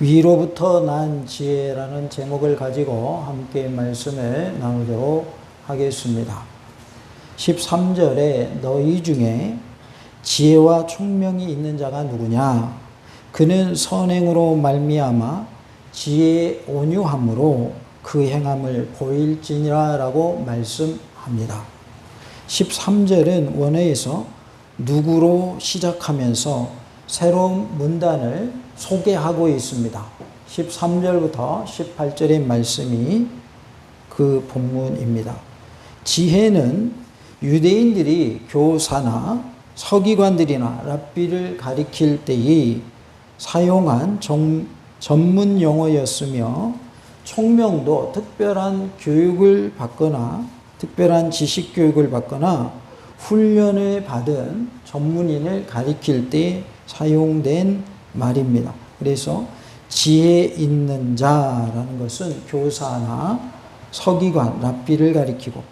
위로부터 난 지혜라는 제목을 가지고 함께 말씀을 나누도록 하겠습니다. 13절에 너희 중에 지혜와 총명이 있는 자가 누구냐? 그는 선행으로 말미암아 지혜의 온유함으로 그 행함을 보일지니라 라고 말씀합니다. 13절은 원어에서 누구로 시작하면서 새로운 문단을 소개하고 있습니다. 13절부터 18절의 말씀이 그 본문입니다. 지혜는 유대인들이 교사나 서기관들이나 랍비를 가리킬 때에 사용한 전문 용어였으며 총명도 특별한 교육을 받거나 특별한 지식 교육을 받거나 훈련을 받은 전문인을 가리킬 때 사용된 말입니다. 그래서 지혜 있는 자라는 것은 교사나 서기관, 랍비를 가리키고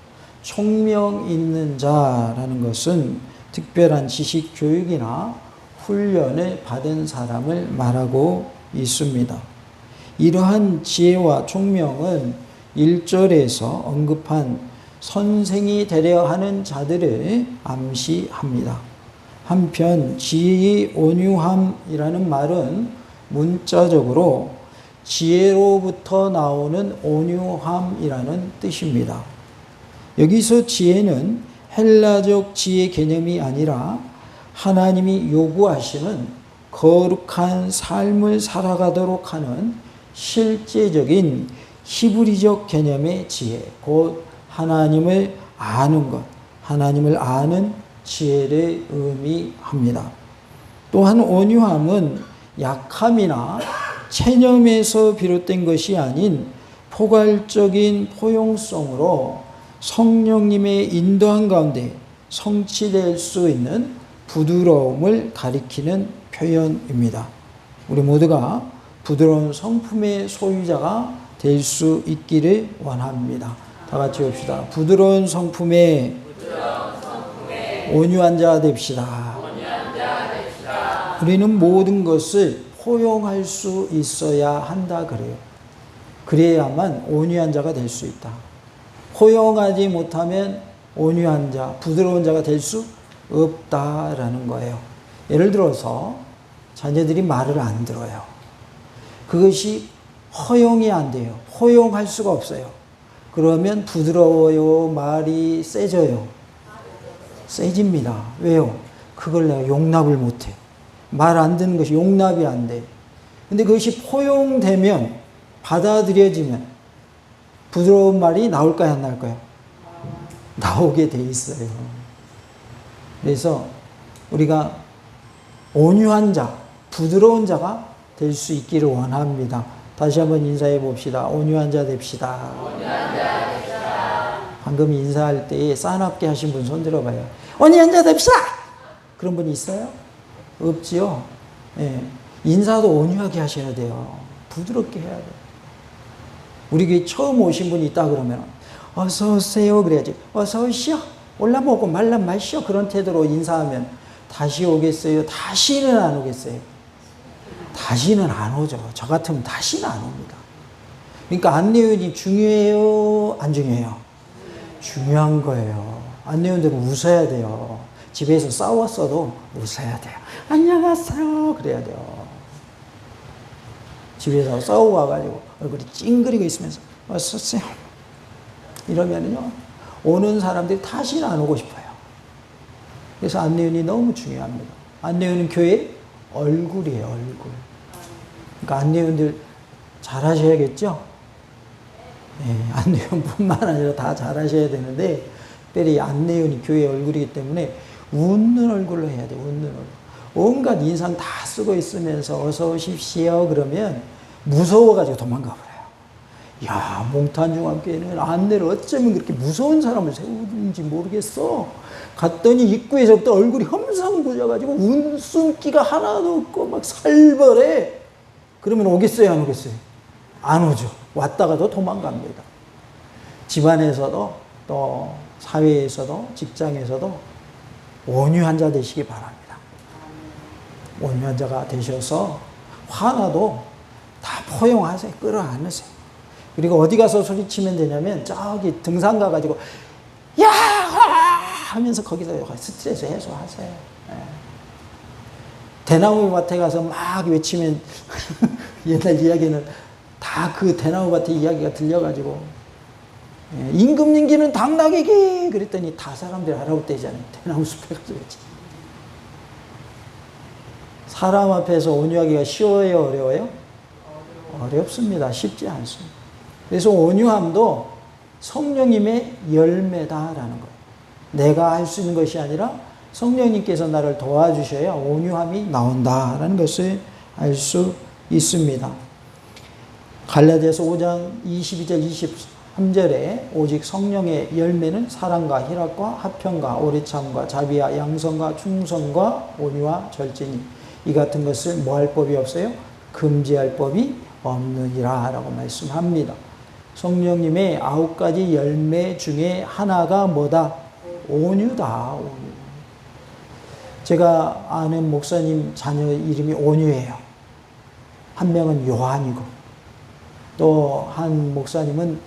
총명 있는 자라는 것은 특별한 지식 교육이나 훈련을 받은 사람을 말하고 있습니다. 이러한 지혜와 총명은 1절에서 언급한 선생이 되려 하는 자들을 암시합니다. 한편 지혜의 온유함이라는 말은 문자적으로 지혜로부터 나오는 온유함이라는 뜻입니다. 여기서 지혜는 헬라적 지혜 개념이 아니라 하나님이 요구하시는 거룩한 삶을 살아가도록 하는 실제적인 히브리적 개념의 지혜, 곧 하나님을 아는 것, 하나님을 아는 지혜를 의미합니다. 또한 온유함은 약함이나 체념에서 비롯된 것이 아닌 포괄적인 포용성으로 성령님의 인도한 가운데 성취될 수 있는 부드러움을 가리키는 표현입니다. 우리 모두가 부드러운 성품의 소유자가 될 수 있기를 원합니다. 다 같이 봅시다. 부드러운 성품의 온유한 자 됩시다. 우리는 모든 것을 포용할 수 있어야 한다 그래요. 그래야만 온유한 자가 될 수 있다. 포용하지 못하면 온유한 자, 부드러운 자가 될 수 없다라는 거예요. 예를 들어서 자녀들이 말을 안 들어요. 그것이 허용이 안 돼요. 포용할 수가 없어요. 그러면 부드러워요? 말이 세져요? 세집니다. 왜요? 그걸 내가 용납을 못해. 말 안 듣는 것이 용납이 안 돼. 근데 그것이 포용되면, 받아들여지면 부드러운 말이 나올까요? 안 나올까요? 나오게 돼 있어요. 그래서 우리가 온유한 자, 부드러운 자가 될 수 있기를 원합니다. 다시 한번 인사해 봅시다. 온유한 자 됩시다. 온유한 자 됩시다. 방금 인사할 때에 싸납게 하신 분 손 들어봐요. 온유한 자 됩시다. 그런 분 있어요? 없지요? 예. 인사도 온유하게 하셔야 돼요. 부드럽게 해야 돼요. 우리 교회 처음 오신 분이 있다 그러면 어서 오세요 그래야지. 어서 오시오. 올라보고 말란 마시오. 그런 태도로 인사하면 다시 오겠어요? 다시는 안 오겠어요? 다시는 안 오죠. 저 같으면 다시는 안 옵니다. 그러니까 안내원이 중요해요? 안 중요해요? 중요한 거예요. 안내원들은 웃어야 돼요. 집에서 싸웠어도 웃어야 돼요. 안녕하세요 그래야 돼요. 집에서 싸우고 와가지고 얼굴이 찡그리고 있으면서 어서 오세요 이러면요 오는 사람들이 다시는 안 오고 싶어요. 그래서 안내원이 너무 중요합니다. 안내원은 교회 얼굴이에요. 얼굴. 그러니까 안내원들 잘하셔야겠죠? 네, 안내원뿐만 아니라 다 잘하셔야 되는데 특별히 안내원이 교회 얼굴이기 때문에 웃는 얼굴로 해야 돼요. 웃는 얼굴. 온갖 인상 다 쓰고 있으면서 어서 오십시오 그러면 무서워가지고 도망가 버려요. 야, 몽탄중학교에는 안내를 어쩌면 그렇게 무서운 사람을 세우는지 모르겠어. 갔더니 입구에서부터 얼굴이 험상궂어가지고 웃음기가 하나도 없고 막 살벌해. 그러면 오겠어요? 안 오겠어요? 안 오죠. 왔다가도 도망갑니다. 집안에서도 또 사회에서도 직장에서도 온유한 자 되시기 바랍니다. 온유한 자가 되셔서 화나도 포용하세요. 끌어안으세요. 그리고 어디 가서 소리치면 되냐면 저기 등산 가가지고 야 하면서 거기서 스트레스 해소하세요. 예. 대나무 밭에 가서 막 외치면 옛날 이야기는 다 그 대나무 밭의 이야기가 들려가지고 예. 임금님기는 당나귀기 그랬더니 다 사람들이 알아보대잖아요. 대나무 숲에 가서 외치. 사람 앞에서 온유하기가 쉬워요? 어려워요? 어렵습니다. 쉽지 않습니다. 그래서 온유함도 성령님의 열매다라는 거예요. 내가 할 수 있는 것이 아니라 성령님께서 나를 도와주셔야 온유함이 나온다라는 것을 알 수 있습니다. 갈라디아서 5장 22절 23절에 오직 성령의 열매는 사랑과 희락과 화평과 오래참과 자비와 양선과 충성과 온유와 절제니 이 같은 것을 뭐 할 법이 없어요? 금지할 법이 없느니라 라고 말씀합니다. 성령님의 9가지 열매 중에 하나가 뭐다? 온유다. 온유. 제가 아는 목사님 자녀 이름이 온유예요. 한 명은 요한이고 또 한 목사님은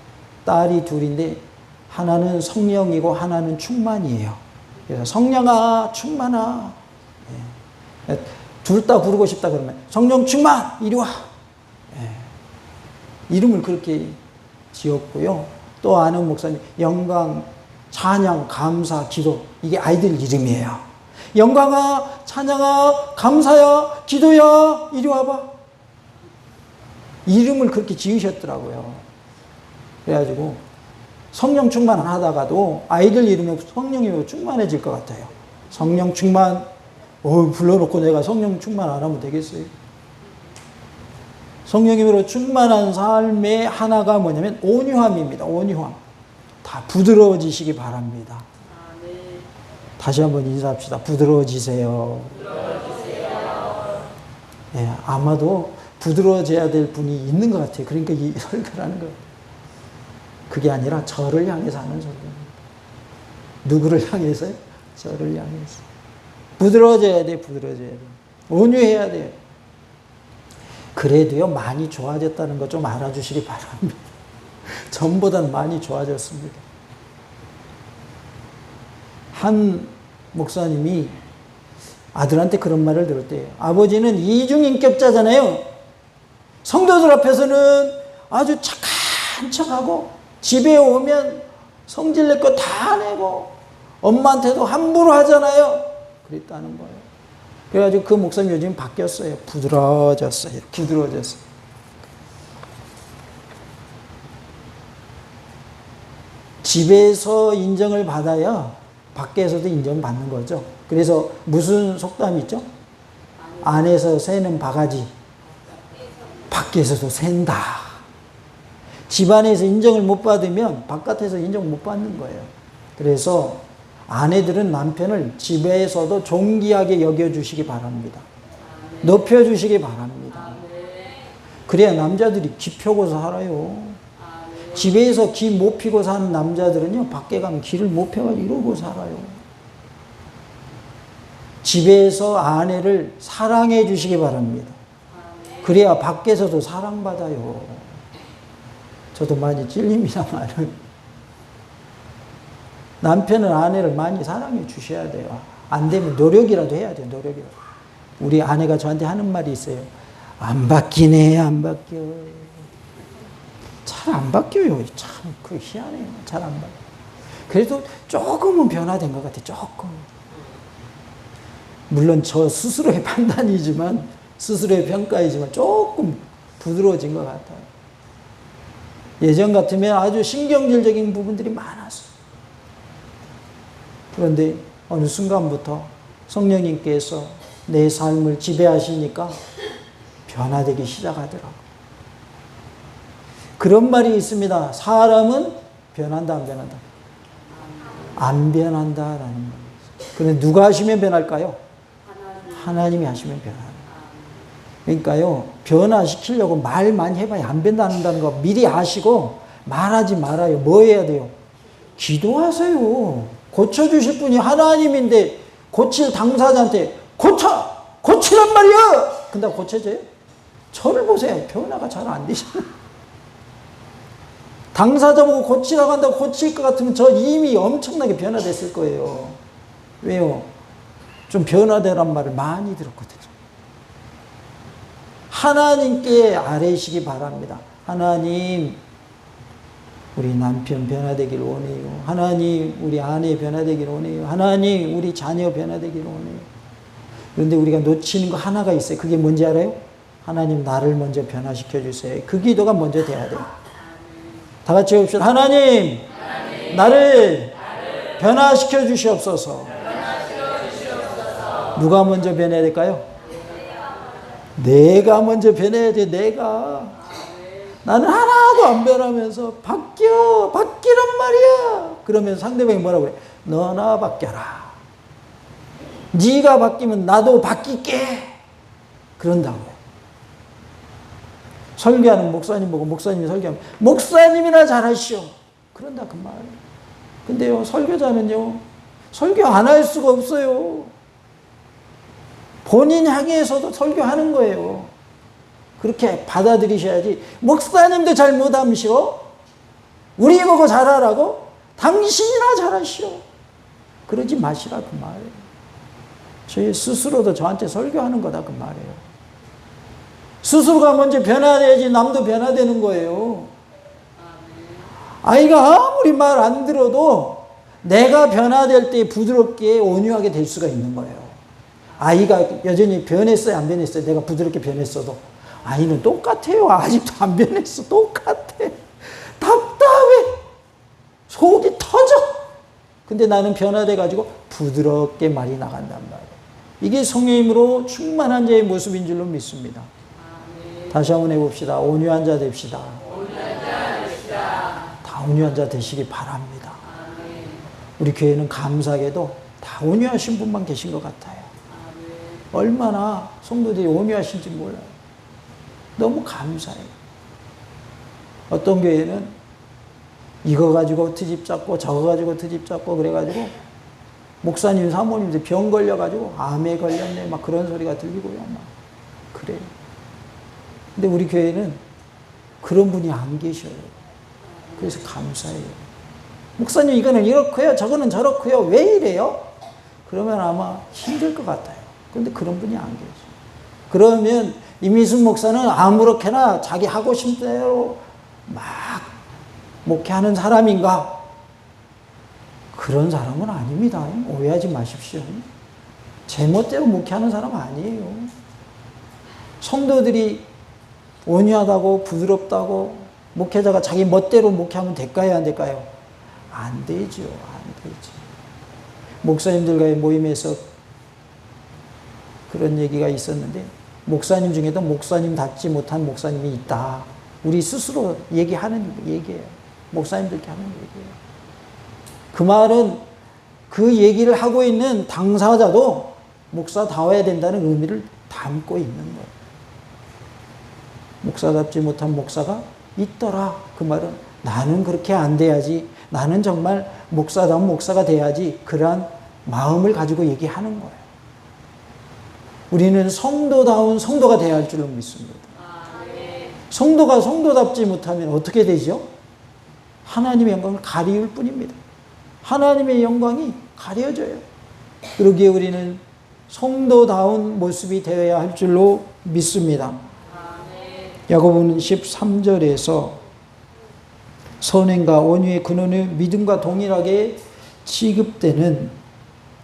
딸이 둘인데 하나는 성령이고 하나는 충만이에요. 그래서 성령아 충만아. 예. 둘 다 부르고 싶다 그러면 성령 충만 이리 와. 예. 이름을 그렇게 지었고요. 또 아는 목사님 영광, 찬양, 감사, 기도 이게 아이들 이름이에요. 영광아, 찬양아, 감사야, 기도야 이리 와봐. 이름을 그렇게 지으셨더라고요. 그래가지고 성령 충만 하다가도 아이들 이름에 성령이 충만해질 것 같아요. 성령 충만 불러놓고 내가 성령 충만 안 하면 되겠어요? 성령님으로 충만한 삶의 하나가 뭐냐면 온유함입니다. 온유함. 다 부드러워지시기 바랍니다. 아, 네. 다시 한번 인사합시다. 부드러워지세요. 부드러워지세요. 예, 아마도 부드러워져야 될 분이 있는 것 같아요. 그러니까 이 설교를 하는 거예요. 그게 아니라 저를 향해서 하는 설교입니다. 누구를 향해서요? 저를 향해서. 부드러워져야 돼, 부드러워져야 돼. 온유해야 돼요. 그래도요, 많이 좋아졌다는 거 좀 알아주시기 바랍니다. 전보다는 많이 좋아졌습니다. 한 목사님이 아들한테 그런 말을 들었대요. 아버지는 이중인격자잖아요. 성도들 앞에서는 아주 착한 척하고 집에 오면 성질 낼 거 다 내고 엄마한테도 함부로 하잖아요. 그랬다는 거예요. 그래가지고 그 목사님 요즘 바뀌었어요. 부드러워졌어요. 부드러워졌어요. 집에서 인정을 받아야 밖에서도 인정받는 거죠. 그래서 무슨 속담이 있죠? 안에서 새는 바가지, 밖에서도 샌다. 집안에서 인정을 못 받으면 바깥에서 인정 못 받는 거예요. 그래서 아내들은 남편을 집에서도 존귀하게 여겨주시기 바랍니다. 높여주시기 바랍니다. 그래야 남자들이 기 펴고 살아요. 집에서 기 못 피고 사는 남자들은요, 밖에 가면 기를 못 펴가지고 이러고 살아요. 집에서 아내를 사랑해 주시기 바랍니다. 그래야 밖에서도 사랑받아요. 저도 많이 찔립니다만 남편은 아내를 많이 사랑해 주셔야 돼요. 안 되면 노력이라도 해야 돼요. 노력이라도. 우리 아내가 저한테 하는 말이 있어요. 안 바뀌네, 안 바뀌어. 잘 안 바뀌어요. 참, 그 희한해요. 잘 안 바뀌어. 그래도 조금은 변화된 것 같아요. 조금. 물론 저 스스로의 판단이지만, 스스로의 평가이지만 조금 부드러워진 것 같아요. 예전 같으면 아주 신경질적인 부분들이 많았어요. 그런데 어느 순간부터 성령님께서 내 삶을 지배하시니까 변화되기 시작하더라고요. 그런 말이 있습니다. 사람은 변한다, 안 변한다? 안 변한다라는 말이에요. 그런데 누가 하시면 변할까요? 하나님이 하시면 변합니다. 그러니까요, 변화시키려고 말 많이 해봐야 안 변한다는 거 미리 아시고 말하지 말아요. 뭐 해야 돼요? 기도하세요. 고쳐주실 분이 하나님인데 고칠 당사자한테 고치란 말이야! 근데 고쳐져요? 저를 보세요. 변화가 잘 안 되시네. 당사자 보고 고치라고 한다고 고칠 것 같으면 저 이미 엄청나게 변화됐을 거예요. 왜요? 좀 변화되란 말을 많이 들었거든요. 하나님께 아뢰시기 바랍니다. 하나님, 우리 남편 변화되기를 원해요. 하나님, 우리 아내 변화되기를 원해요. 하나님, 우리 자녀 변화되기를 원해요. 그런데 우리가 놓치는 거 하나가 있어요. 그게 뭔지 알아요? 하나님, 나를 먼저 변화시켜 주세요. 그 기도가 먼저 돼야 돼요. 다 같이 해봅시다. 하나님, 나를 변화시켜 주시옵소서. 누가 먼저 변해야 될까요? 내가 먼저 변해야 돼. 내가. 나는 하나도 안 변하면서 바뀌란 말이야. 그러면 상대방이 뭐라고 그래? 너나 바뀌어라. 네가 바뀌면 나도 바뀔게. 그런다고요. 설교하는 목사님 보고 목사님이 설교하면 목사님이나 잘하시오. 그런다 그 말. 근데요, 설교자는요, 설교 안 할 수가 없어요. 본인 향해서도 설교하는 거예요. 그렇게 받아들이셔야지. 목사님도 잘 못함시오. 우리 보고 잘하라고? 당신이나 잘하시오. 그러지 마시라 그 말이에요. 저희 스스로도 저한테 설교하는 거다 그 말이에요. 스스로가 먼저 변화돼야지 남도 변화되는 거예요. 아이가 아무리 말 안 들어도 내가 변화될 때 부드럽게 온유하게 될 수가 있는 거예요. 아이가 여전히 변했어요, 안 변했어요? 내가 부드럽게 변했어도 아이는 똑같아요. 아직도 안 변했어. 똑같아. 답답해. 속이 터져. 근데 나는 변화돼가지고 부드럽게 말이 나간단 말이에요. 이게 성령님으로 충만한 자의 모습인 줄로 믿습니다. 다시 한번 해봅시다. 온유한 자 됩시다. 다 온유한 자 되시기 바랍니다. 우리 교회는 감사하게도 다 온유하신 분만 계신 것 같아요. 얼마나 성도들이 온유하신지 몰라요. 너무 감사해요. 어떤 교회는 이거 가지고 트집 잡고 저거 가지고 트집 잡고 그래가지고 목사님 사모님들 병 걸려가지고 암에 걸렸네 막 그런 소리가 들리고요. 막 그래요. 근데 우리 교회는 그런 분이 안 계셔요. 그래서 감사해요. 목사님 이거는 이렇고요. 저거는 저렇고요. 왜 이래요? 그러면 아마 힘들 것 같아요. 그런데 그런 분이 안 계셔요. 그러면 이미순 목사는 아무렇게나 자기 하고 싶은 대로 막 목회하는 사람인가? 그런 사람은 아닙니다. 오해하지 마십시오. 제 멋대로 목회하는 사람 아니에요. 성도들이 온유하다고 부드럽다고 목회자가 자기 멋대로 목회하면 될까요? 안 될까요? 안 되죠. 안 되죠. 목사님들과의 모임에서 그런 얘기가 있었는데 목사님 중에도 목사님답지 못한 목사님이 있다. 우리 스스로 얘기하는 얘기예요. 목사님들께 하는 얘기예요. 그 말은 그 얘기를 하고 있는 당사자도 목사다워야 된다는 의미를 담고 있는 거예요. 목사답지 못한 목사가 있더라. 그 말은 나는 그렇게 안 돼야지. 나는 정말 목사다운 목사가 돼야지. 그러한 마음을 가지고 얘기하는 거예요. 우리는 성도다운 성도가 되어야 할 줄로 믿습니다. 성도가 성도답지 못하면 어떻게 되죠? 하나님의 영광을 가리울 뿐입니다. 하나님의 영광이 가려져요. 그러기에 우리는 성도다운 모습이 되어야 할 줄로 믿습니다. 야고보는 13절에서 선행과 온유의 근원은 믿음과 동일하게 취급되는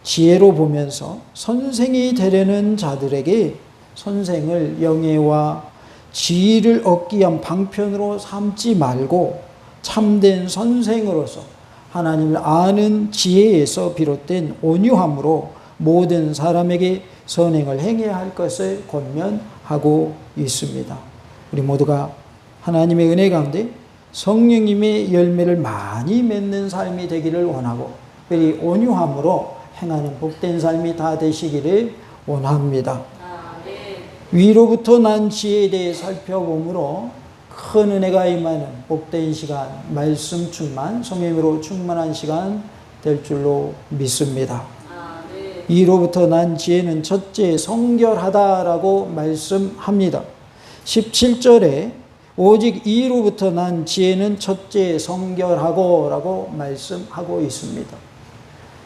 지혜로 보면서 선생이 되려는 자들에게 선생을 영예와 지위를 얻기 위한 방편으로 삼지 말고 참된 선생으로서 하나님을 아는 지혜에서 비롯된 온유함으로 모든 사람에게 선행을 행해야 할 것을 권면하고 있습니다. 우리 모두가 하나님의 은혜 가운데 성령님의 열매를 많이 맺는 삶이 되기를 원하고 특별히 온유함으로 행하는 복된 삶이 다 되시기를 원합니다. 위로부터 난 지혜에 대해 살펴보므로 큰 은혜가 임하는 복된 시간, 말씀 충만, 성령으로 충만한 시간 될 줄로 믿습니다. 위로부터 난 지혜는 첫째 성결하다라고 말씀합니다. 17절에 오직 이로부터 난 지혜는 첫째 성결하고 라고 말씀하고 있습니다.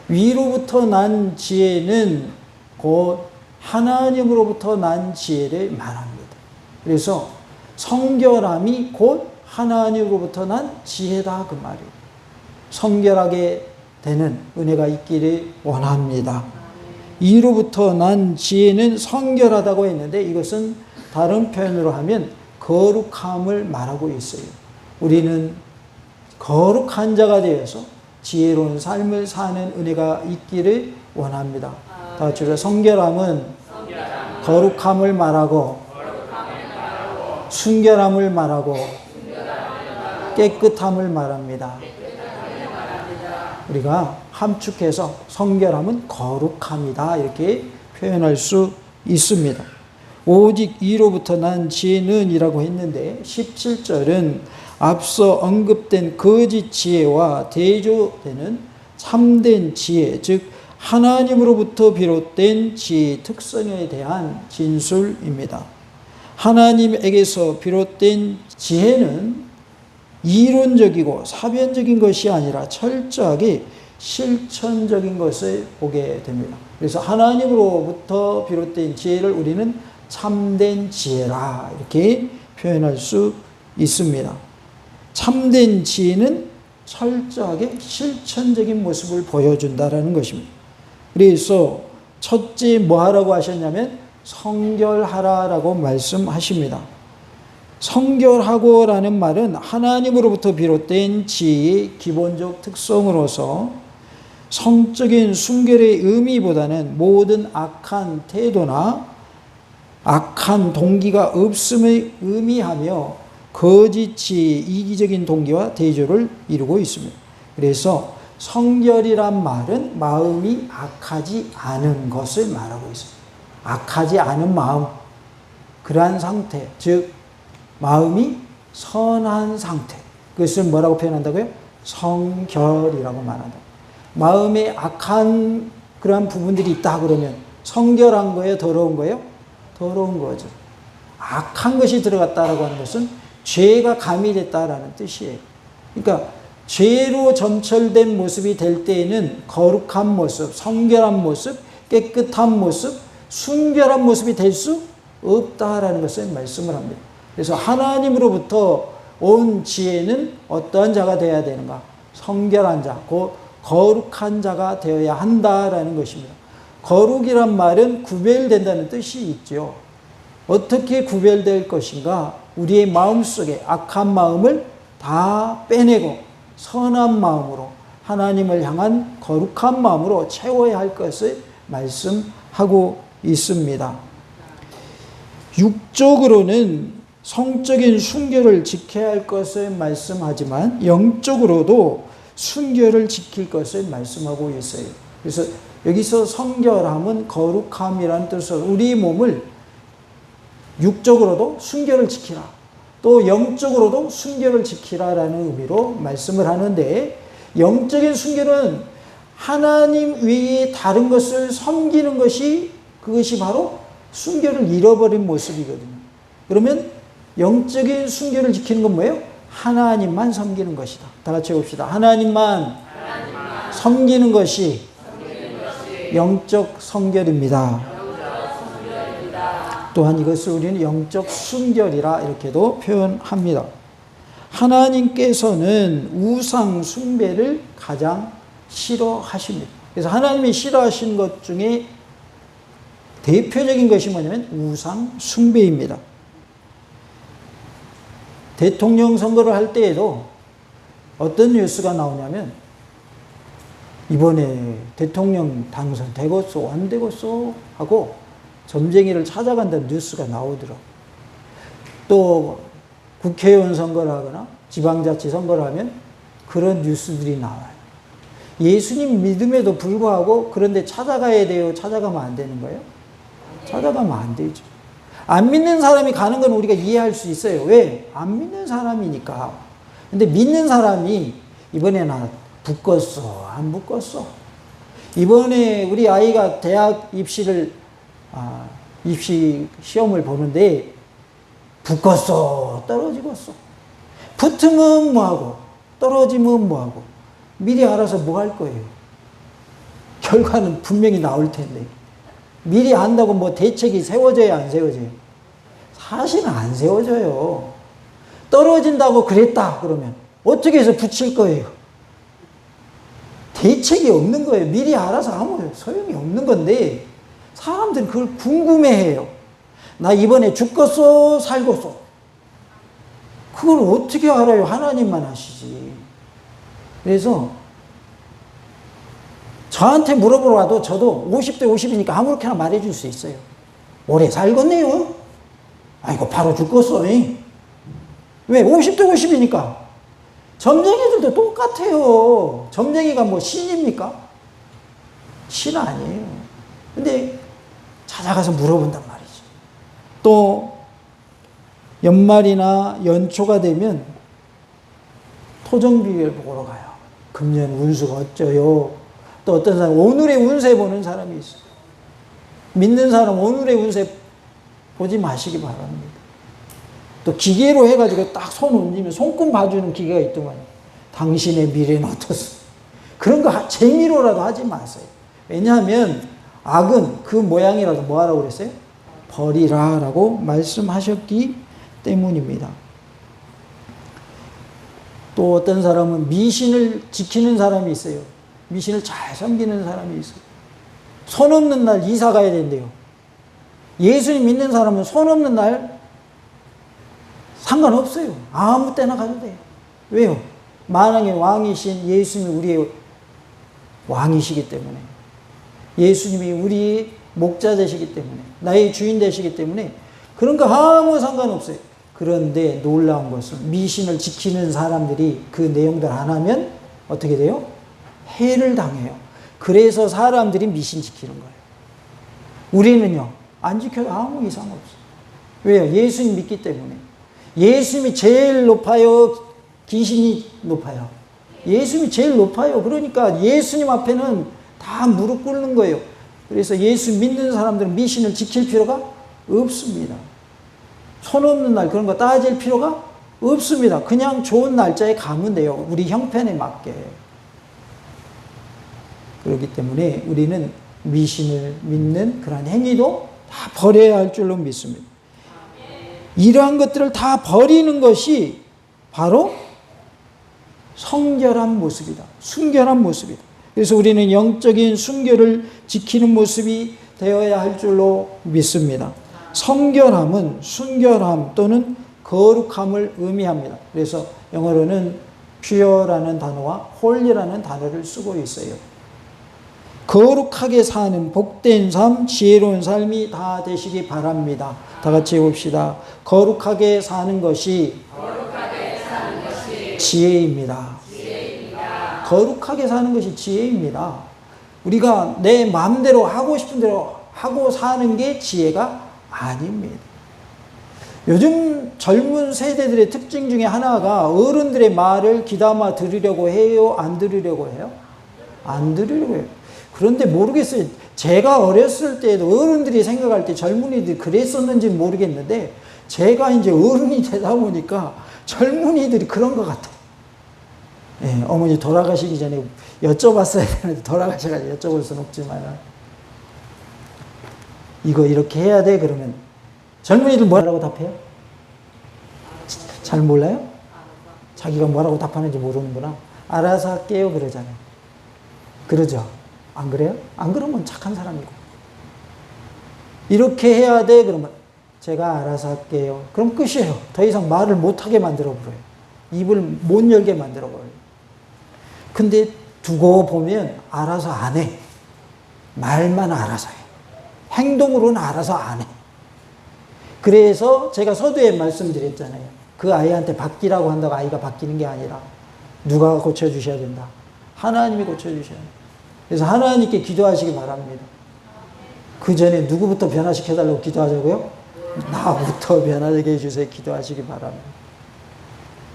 위로부터 난 지혜는 곧 하나님으로부터 난 지혜를 말합니다. 그래서 성결함이 곧 하나님으로부터 난 지혜다 그 말이에요. 성결하게 되는 은혜가 있기를 원합니다. 이로부터 난 지혜는 성결하다고 했는데 이것은 다른 표현으로 하면 거룩함을 말하고 있어요. 우리는 거룩한 자가 되어서 지혜로운 삶을 사는 은혜가 있기를 원합니다. 다 같이 성결함은 거룩함을 말하고 순결함을 말하고 깨끗함을 말합니다. 우리가 함축해서 성결함은 거룩함이다 이렇게 표현할 수 있습니다. 오직 이로부터 난 지혜는 이라고 했는데 17절은 앞서 언급된 거짓 지혜와 대조되는 참된 지혜, 즉 하나님으로부터 비롯된 지혜의 특성에 대한 진술입니다. 하나님에게서 비롯된 지혜는 이론적이고 사변적인 것이 아니라 철저하게 실천적인 것을 보게 됩니다. 그래서 하나님으로부터 비롯된 지혜를 우리는 참된 지혜라 이렇게 표현할 수 있습니다. 참된 지혜는 철저하게 실천적인 모습을 보여준다라는 것입니다. 그래서 첫째 뭐 하라고 하셨냐면 성결하라라고 말씀하십니다. 성결하고라는 말은 하나님으로부터 비롯된 지혜의 기본적 특성으로서 성적인 순결의 의미보다는 모든 악한 태도나 악한 동기가 없음을 의미하며 거짓 지혜의 이기적인 동기와 대조를 이루고 있습니다. 그래서 성결이란 말은 마음이 악하지 않은 것을 말하고 있습니다. 악하지 않은 마음, 그러한 상태, 즉 마음이 선한 상태, 그것을 뭐라고 표현한다고요? 성결이라고 말한다. 마음에 악한 그러한 부분들이 있다 그러면 성결한 거예요? 더러운 거예요? 더러운 거죠. 악한 것이 들어갔다라고 하는 것은 죄가 가미됐다라는 뜻이에요. 그러니까 죄로 점철된 모습이 될 때에는 거룩한 모습, 성결한 모습, 깨끗한 모습, 순결한 모습이 될 수 없다라는 것을 말씀을 합니다. 그래서 하나님으로부터 온 지혜는 어떠한 자가 되어야 되는가? 성결한 자, 곧 거룩한 자가 되어야 한다라는 것입니다. 거룩이란 말은 구별된다는 뜻이 있죠. 어떻게 구별될 것인가? 우리의 마음속에 악한 마음을 다 빼내고 선한 마음으로 하나님을 향한 거룩한 마음으로 채워야 할 것을 말씀하고 있습니다. 육적으로는 성적인 순결을 지켜야 할 것을 말씀하지만 영적으로도 순결을 지킬 것을 말씀하고 있어요. 그래서 여기서 성결함은 거룩함이라는 뜻으로 우리 몸을 육적으로도 순결을 지키라, 또 영적으로도 순결을 지키라라는 의미로 말씀을 하는데, 영적인 순결은 하나님 외에 다른 것을 섬기는 것이, 그것이 바로 순결을 잃어버린 모습이거든요. 그러면 영적인 순결을 지키는 건 뭐예요? 하나님만 섬기는 것이다. 다 같이 해봅시다. 하나님만 섬기는 것이 영적 성결입니다. 또한 이것을 우리는 영적 순결이라 이렇게도 표현합니다. 하나님께서는 우상 숭배를 가장 싫어하십니다. 그래서 하나님이 싫어하시는 것 중에 대표적인 것이 뭐냐면 우상 숭배입니다. 대통령 선거를 할 때에도 어떤 뉴스가 나오냐면 이번에 대통령 당선되겠소 안 되겠소 하고 점쟁이를 찾아간다는 뉴스가 나오더라고요. 또 국회의원 선거를 하거나 지방자치 선거를 하면 그런 뉴스들이 나와요. 예수님 믿음에도 불구하고 그런데 찾아가야 돼요? 찾아가면 안 되는 거예요? 찾아가면 안 되죠. 안 믿는 사람이 가는 건 우리가 이해할 수 있어요. 왜? 안 믿는 사람이니까. 근데 믿는 사람이 이번에 나 붙겠어? 안 붙겠어? 이번에 우리 아이가 대학 입시 시험을 보는데 붙겠어, 떨어지겠어. 붙으면 뭐하고, 떨어지면 뭐하고, 미리 알아서 뭐 할 거예요. 결과는 분명히 나올 텐데. 미리 안다고 뭐 대책이 세워져야 안 세워져요? 사실은 안 세워져요. 떨어진다고 그랬다 그러면 어떻게 해서 붙일 거예요? 대책이 없는 거예요. 미리 알아서 아무 소용이 없는 건데 사람들은 그걸 궁금해해요. 나 이번에 죽겠어 살겠어. 그걸 어떻게 알아요? 하나님만 아시지. 그래서 저한테 물어보러 와도 저도 50대 50이니까 아무렇게나 말해줄 수 있어요. 오래 살겠네요. 아이고 바로 죽겠어. 왜? 50대 50이니까. 점쟁이들도 똑같아요. 점쟁이가 뭐 신입니까? 신 아니에요. 근데 찾아가서 물어본단 말이지. 또 연말이나 연초가 되면 토정비를 보러 가요. 금년 운수가 어쩌요. 또 어떤 사람 오늘의 운세 보는 사람이 있어요. 믿는 사람 오늘의 운세 보지 마시기 바랍니다. 또 기계로 해가지고 딱 손 얹으면 손금 봐주는 기계가 있더만 당신의 미래는 어떻소? 그런 거 재미로라도 하지 마세요. 왜냐하면 악은 그 모양이라도 뭐 하라고 그랬어요? 버리라 라고 말씀하셨기 때문입니다. 또 어떤 사람은 미신을 지키는 사람이 있어요. 미신을 잘 섬기는 사람이 있어요. 손 없는 날 이사 가야 된대요. 예수님 믿는 사람은 손 없는 날 상관없어요. 아무 때나 가도 돼요. 왜요? 만왕의 왕이신 예수님이 우리의 왕이시기 때문에, 예수님이 우리의 목자 되시기 때문에, 나의 주인 되시기 때문에 그런 거 아무 상관없어요. 그런데 놀라운 것은 미신을 지키는 사람들이 그 내용들 안 하면 어떻게 돼요? 해를 당해요. 그래서 사람들이 미신 지키는 거예요. 우리는요, 안 지켜도 아무 이상 없어요. 왜요? 예수님 믿기 때문에. 예수님이 제일 높아요? 귀신이 높아요? 예수님이 제일 높아요. 그러니까 예수님 앞에는 다 무릎 꿇는 거예요. 그래서 예수 믿는 사람들은 미신을 지킬 필요가 없습니다. 손 없는 날 그런 거 따질 필요가 없습니다. 그냥 좋은 날짜에 가면 돼요. 우리 형편에 맞게. 그렇기 때문에 우리는 미신을 믿는 그런 행위도 다 버려야 할 줄로 믿습니다. 이러한 것들을 다 버리는 것이 바로 성결한 모습이다. 순결한 모습이다. 그래서 우리는 영적인 순결을 지키는 모습이 되어야 할 줄로 믿습니다. 성결함은 순결함 또는 거룩함을 의미합니다. 그래서 영어로는 pure라는 단어와 holy라는 단어를 쓰고 있어요. 거룩하게 사는 복된 삶, 지혜로운 삶이 다 되시기 바랍니다. 다 같이 해봅시다. 거룩하게 사는 것이 지혜입니다. 거룩하게 사는 것이 지혜입니다. 우리가 내 마음대로 하고 싶은 대로 하고 사는 게 지혜가 아닙니다. 요즘 젊은 세대들의 특징 중에 하나가 어른들의 말을 귀담아 들으려고 해요? 안 들으려고 해요? 안 들으려고 해요. 그런데 모르겠어요. 제가 어렸을 때에도 어른들이 생각할 때 젊은이들이 그랬었는지 모르겠는데 제가 이제 어른이 되다 보니까 젊은이들이 그런 것 같아요. 예, 어머니 돌아가시기 전에 여쭤봤어야 되는데 돌아가셔가지고 여쭤볼 수는 없지만 이거 이렇게 해야 돼 그러면 젊은이들 뭐라고 답해요? 잘 몰라요? 자기가 뭐라고 답하는지 모르는구나. 알아서 할게요 그러잖아요. 그러죠? 안 그래요? 안 그러면 착한 사람이고. 이렇게 해야 돼 그러면 제가 알아서 할게요. 그럼 끝이에요. 더 이상 말을 못하게 만들어버려요. 입을 못 열게 만들어버려요. 근데 두고 보면 알아서 안 해. 말만 알아서 해. 행동으로는 알아서 안 해. 그래서 제가 서두에 말씀드렸잖아요. 그 아이한테 바뀌라고 한다고 아이가 바뀌는 게 아니라 누가 고쳐주셔야 된다. 하나님이 고쳐주셔야 된다. 그래서 하나님께 기도하시기 바랍니다. 그 전에 누구부터 변화시켜달라고 기도하자고요? 나부터 변화되게 해주세요. 기도하시기 바랍니다.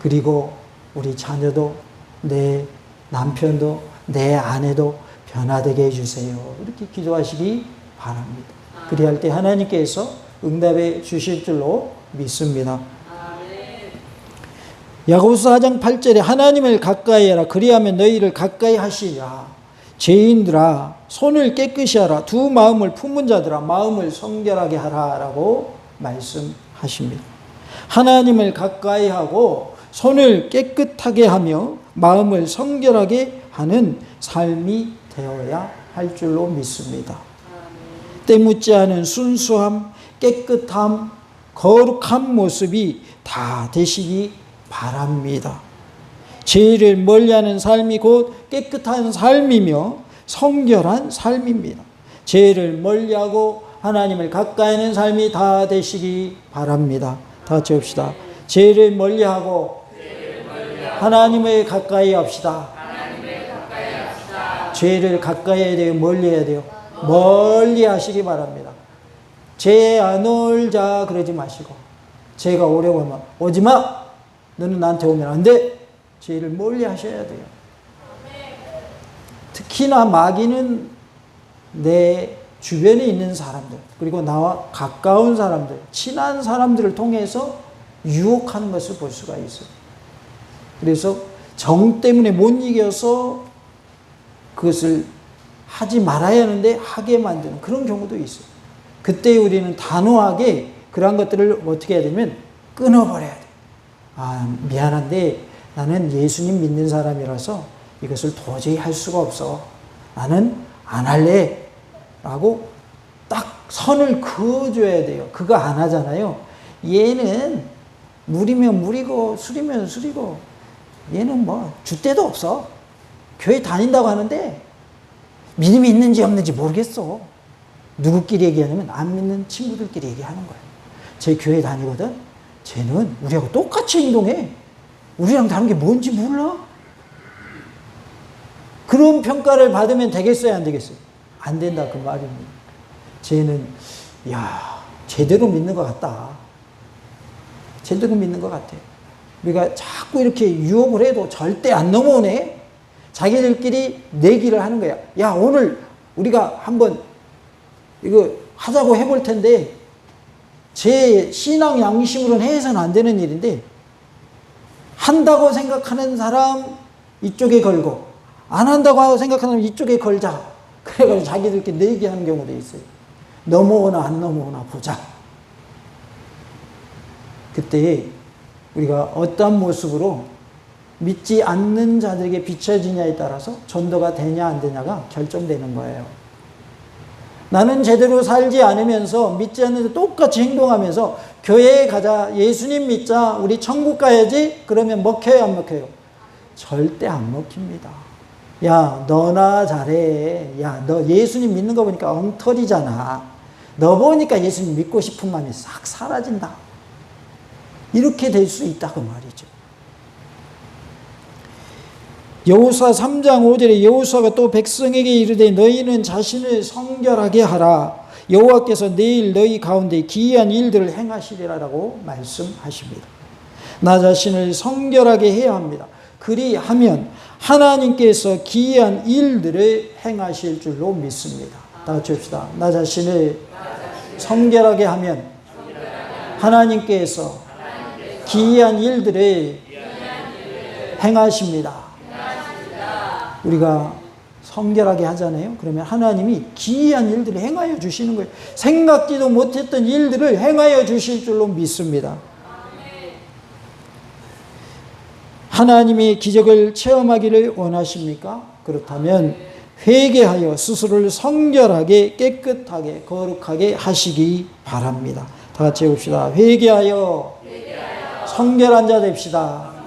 그리고 우리 자녀도 내 남편도 내 아내도 변화되게 해주세요. 이렇게 기도하시기 바랍니다. 그리할 때 하나님께서 응답해 주실 줄로 믿습니다. 야고보서 4장 8절에 하나님을 가까이 하라 그리하면 너희를 가까이 하시리라. 죄인들아 손을 깨끗이 하라. 두 마음을 품은 자들아 마음을 성결하게 하라라고 말씀하십니다. 하나님을 가까이 하고 손을 깨끗하게 하며 마음을 성결하게 하는 삶이 되어야 할 줄로 믿습니다. 때묻지 않은 순수함, 깨끗함, 거룩한 모습이 다 되시기 바랍니다. 죄를 멀리하는 삶이 곧 깨끗한 삶이며 성결한 삶입니다. 죄를 멀리하고 하나님을 가까이 하는 삶이 다 되시기 바랍니다. 다 같이 합시다. 죄를 멀리하고 하나님을 가까이 합시다. 죄를 가까이 해야 돼요? 멀리 해야 돼요? 멀리 하시기 바랍니다. 죄 안 올자 그러지 마시고 죄가 오려고 하면 오지마! 너는 나한테 오면 안 돼! 죄를 멀리 하셔야 돼요. 특히나 마귀는 내 주변에 있는 사람들 그리고 나와 가까운 사람들 친한 사람들을 통해서 유혹하는 것을 볼 수가 있어요. 그래서 정 때문에 못 이겨서 그것을 하지 말아야 하는데 하게 만드는 그런 경우도 있어요. 그때 우리는 단호하게 그런 것들을 어떻게 해야 되냐면 끊어버려야 돼요. 아, 미안한데 나는 예수님 믿는 사람이라서 이것을 도저히 할 수가 없어. 나는 안 할래. 라고 딱 선을 그어줘야 돼요. 그거 안 하잖아요. 얘는 물이면 물이고 술이면 술이고 얘는 뭐 줏대도 없어. 교회 다닌다고 하는데 믿음이 있는지 없는지 모르겠어. 누구끼리 얘기하냐면 안 믿는 친구들끼리 얘기하는 거예요. 제 교회 다니거든. 쟤는 우리하고 똑같이 행동해. 우리랑 다른 게 뭔지 몰라. 그런 평가를 받으면 되겠어요, 안 되겠어요? 안 된다 그 말입니다. 쟤는 야 제대로 믿는 것 같다. 제대로 믿는 것 같아. 우리가 자꾸 이렇게 유혹을 해도 절대 안 넘어오네. 자기들끼리 내기를 하는 거야. 야 오늘 우리가 한번 이거 하자고 해볼 텐데 제 신앙 양심으로는 해서는 안 되는 일인데 한다고 생각하는 사람 이쪽에 걸고 안 한다고 생각하는 사람 이쪽에 걸자. 그래가지고 자기들끼리 내기하는 경우도 있어요. 넘어오나 안 넘어오나 보자. 그때 우리가 어떤 모습으로 믿지 않는 자들에게 비춰지냐에 따라서 전도가 되냐 안 되냐가 결정되는 거예요. 나는 제대로 살지 않으면서 믿지 않는데 똑같이 행동하면서 교회에 가자, 예수님 믿자, 우리 천국 가야지. 그러면 먹혀요 안 먹혀요? 절대 안 먹힙니다. 야 너나 잘해. 야 너 예수님 믿는 거 보니까 엉터리잖아. 너 보니까 예수님 믿고 싶은 마음이 싹 사라진다. 이렇게 될 수 있다고 말이죠. 여호수아 3장 5절에 여호수아가 또 백성에게 이르되 너희는 자신을 성결하게 하라. 여호와께서 내일 너희 가운데 기이한 일들을 행하시리라라고 말씀하십니다. 나 자신을 성결하게 해야 합니다. 그리하면 하나님께서 기이한 일들을 행하실 줄로 믿습니다. 다 같이 합시다. 나 자신을 성결하게 하면 하나님께서 기이한 일들을 행하십니다. 우리가 성결하게 하잖아요. 그러면 하나님이 기이한 일들을 행하여 주시는 거예요. 생각지도 못했던 일들을 행하여 주실 줄로 믿습니다. 하나님의 기적을 체험하기를 원하십니까? 그렇다면 회개하여 스스로를 성결하게 깨끗하게 거룩하게 하시기 바랍니다. 다 같이 해봅시다. 회개하여 성결한 자 됩시다.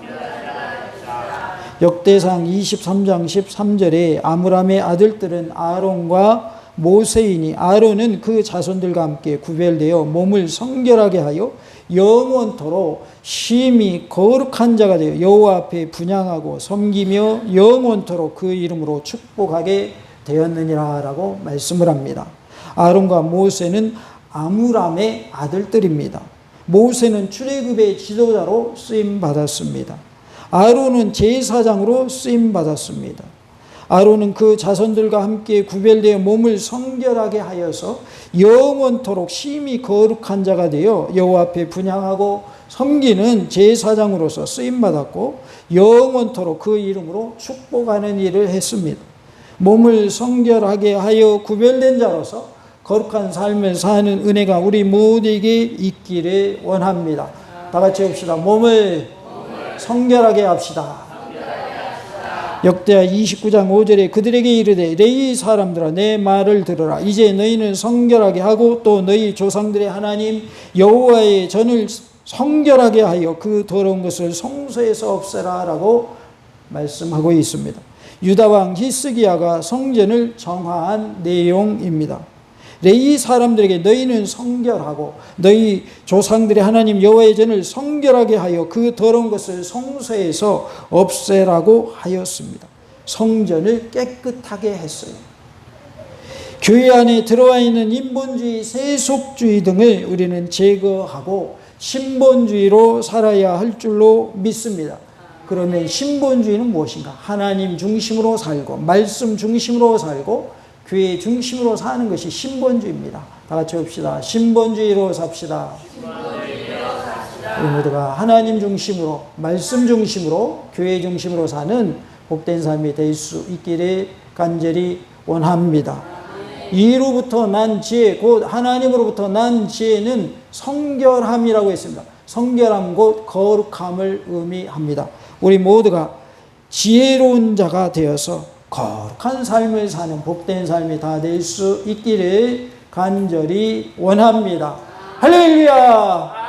역대상 23장 13절에 아므람의 아들들은 아론과 모세이니 아론은 그 자손들과 함께 구별되어 몸을 성결하게 하여 영원토록 심히 거룩한 자가 되어 여호와 앞에 분향하고 섬기며 영원토록 그 이름으로 축복하게 되었느니라 라고 말씀을 합니다. 아론과 모세는 아므람의 아들들입니다. 모세는 출애굽의 지도자로 쓰임받았습니다. 아론은 제사장으로 쓰임받았습니다. 아론은 그 자손들과 함께 구별되어 몸을 성결하게 하여서 영원토록 심히 거룩한 자가 되어 여호와 앞에 분향하고 섬기는 제사장으로서 쓰임받았고 영원토록 그 이름으로 축복하는 일을 했습니다. 몸을 성결하게 하여 구별된 자로서 거룩한 삶을 사는 은혜가 우리 모두에게 있기를 원합니다. 다 같이 합시다. 몸을 성결하게 합시다. 역대하 29장 5절에 그들에게 이르되 레위 사람들아 내 말을 들으라. 이제 너희는 성결하게 하고 또 너희 조상들의 하나님 여호와의 전을 성결하게 하여 그 더러운 것을 성소에서 없애라 라고 말씀하고 있습니다. 유다왕 히스기야가 성전을 정화한 내용입니다. 레위 사람들에게 너희는 성결하고 너희 조상들의 하나님 여호와의 전을 성결하게 하여 그 더러운 것을 성소에서 없애라고 하였습니다. 성전을 깨끗하게 했어요. 교회 안에 들어와 있는 인본주의, 세속주의 등을 우리는 제거하고 신본주의로 살아야 할 줄로 믿습니다. 그러면 신본주의는 무엇인가? 하나님 중심으로 살고 말씀 중심으로 살고 교회 중심으로 사는 것이 신본주의입니다. 다 같이 합시다. 신본주의로 삽시다. 우리 모두가 하나님 중심으로 말씀 중심으로 교회 중심으로 사는 복된 삶이 될 수 있기를 간절히 원합니다. 이로부터 난 지혜 곧 하나님으로부터 난 지혜는 성결함이라고 했습니다. 성결함 곧 거룩함을 의미합니다. 우리 모두가 지혜로운 자가 되어서 거룩한 삶을 사는 복된 삶이 다 될 수 있기를 간절히 원합니다. 할렐루야!